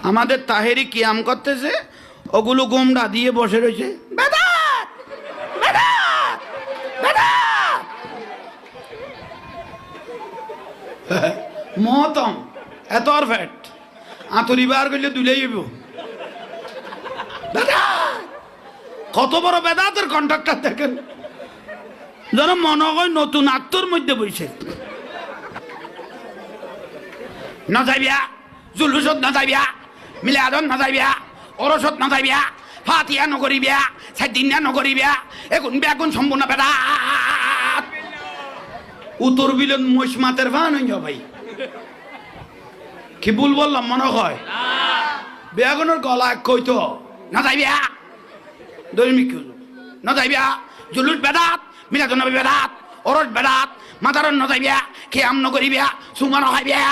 আমাদের তাহেরি কিয়াম করতেছে, ওগুলো গোমড়া দিয়ে বসে রয়েছে, বেদাত বেদাত বেদাত। মহতম এত আর ফ্যাট আঁতরি বার করলে দুলে যাইব। কত বড় বেদাতের কন্ট্রাক্টর দেখেন, যেন মনে হয় নতুন আত্মর মধ্যে বইছে। না যাইবিয়া, জুলুসত না যাইবিয়া, মিলাদত না যাইবিয়া, অরসত না যাইবিয়া, ফাতিয়া নকরিবিয়া, সাইদিনা নকরিবিয়া, এখন বেগুন সম্পূর্ণ বেদাত। উত্তর বিলেন মহিষ মাতের ভান হইয়া ভাই, কি ভুল বললাম মনে হয়? বেগুনের গলা কইতো না যাইবিয়া, দৈমিক না যাইবিয়া, জুলুস বেদাত, মিলাদ নবী বেদাত, অরস বেদাত, মাদারন না যাইবিয়া, খেয়াম নকরিবিয়া, সুমান খাইবিয়া।